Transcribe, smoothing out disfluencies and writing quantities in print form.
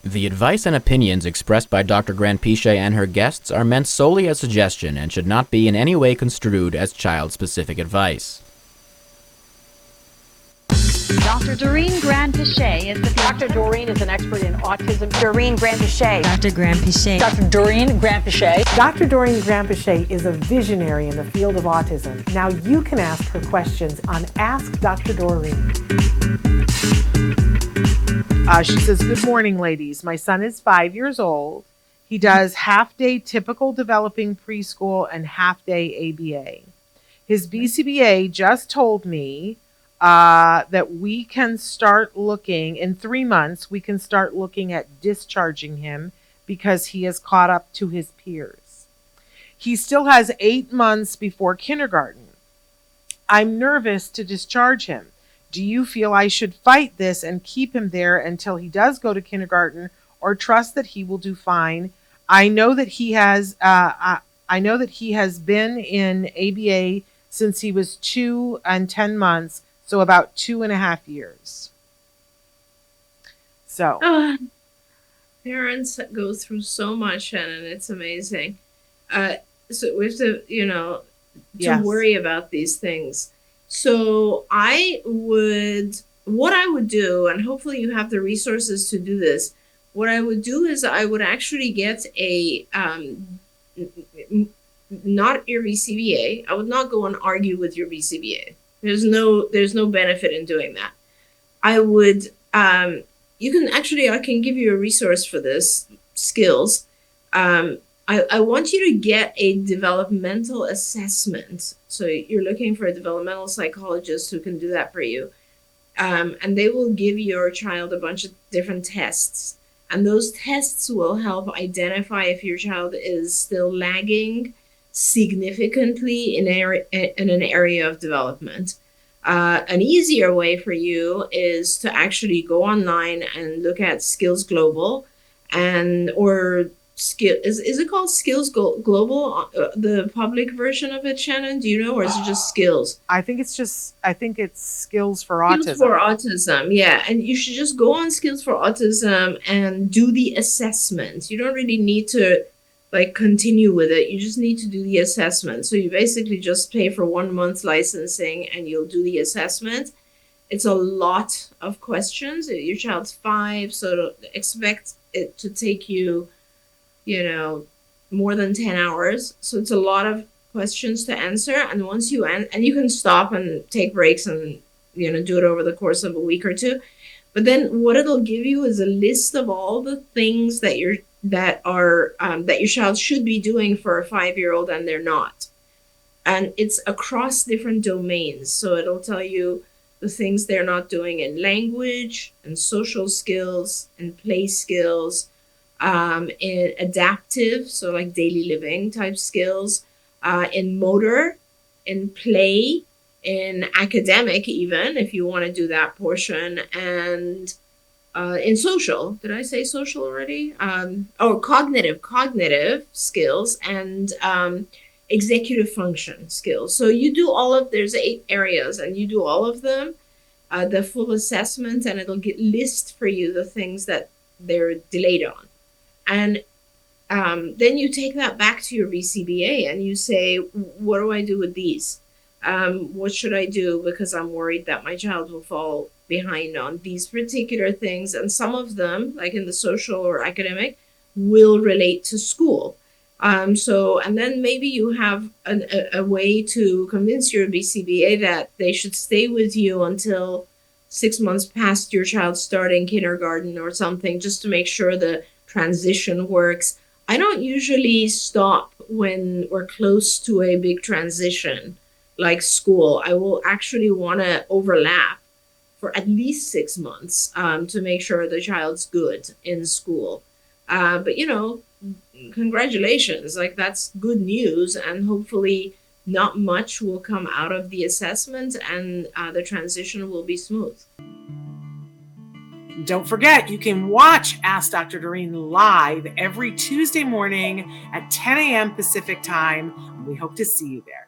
The advice and opinions expressed by Dr. Grandpichet and her guests are meant solely as suggestion and should not be in any way construed as child-specific advice. Dr. Doreen Grandpichet is Dr. Doreen is an expert in autism. Doreen Grandpichet. Dr. Grandpichet. Dr. Doreen Grandpichet. Dr. Doreen Grandpichet is a visionary in the field of autism. Now you can ask her questions on Ask Dr. Doreen. She says, "Good morning, ladies. My son is 5 years old. He does half-day typical developing preschool and half-day ABA. His BCBA just told me that we can start looking, in 3 months, we can start looking at discharging him because he has caught up to his peers. He still has 8 months before kindergarten. I'm nervous to discharge him. Do you feel I should fight this and keep him there until he does go to kindergarten, or trust that he will do fine? I know that he has been in ABA since he was 2 and 10 months, so about 2.5 years." So parents go through so much, Shannon. It's amazing. So we have to, yes. worry about these things. So what I would do, and hopefully you have the resources to do this, what I would do is I would actually get not your BCBA. I would not go and argue with your BCBA. There's no benefit in doing that. I would, I can give you a resource for this, skills. I want you to get a developmental assessment. So you're looking for a developmental psychologist who can do that for you. And they will give your child a bunch of different tests. And those tests will help identify if your child is still lagging significantly in an area of development. An easier way for you is to actually go online and look at Skills Global is it called Skills Global, the public version of it, Shannon? Do you know, or is it just Skills? I think it's Skills for Autism. Skills for Autism, yeah. And you should just go on Skills for Autism and do the assessment. You don't really need to continue with it. You just need to do the assessment. So you basically just pay for 1 month licensing and you'll do the assessment. It's a lot of questions. Your child's 5, so expect it to take you more than 10 hours. So it's a lot of questions to answer. And once you and you can stop and take breaks and, do it over the course of a week or two. But then what it'll give you is a list of all the things that your child should be doing for a 5-year-old and they're not. And it's across different domains. So it'll tell you the things they're not doing in language and social skills and play skills, in adaptive, so like daily living type skills, in motor, in play, in academic, even if you want to do that portion, and in social. Did I say social already? Cognitive skills and executive function skills. So you do there's 8 areas, and you do all of them, the full assessment, and it'll list for you the things that they're delayed on. And then you take that back to your BCBA and you say, what do I do with these? What should I do? Because I'm worried that my child will fall behind on these particular things. And some of them, like in the social or academic, will relate to school. And then maybe you have a way to convince your BCBA that they should stay with you until 6 months past your child starting kindergarten or something, just to make sure the transition works. I don't usually stop when we're close to a big transition like school. I will actually want to overlap for at least 6 months to make sure the child's good in school. But congratulations, that's good news, and hopefully not much will come out of the assessment, and the transition will be smooth. Don't forget, you can watch Ask Dr. Doreen live every Tuesday morning at 10 a.m. Pacific time. We hope to see you there.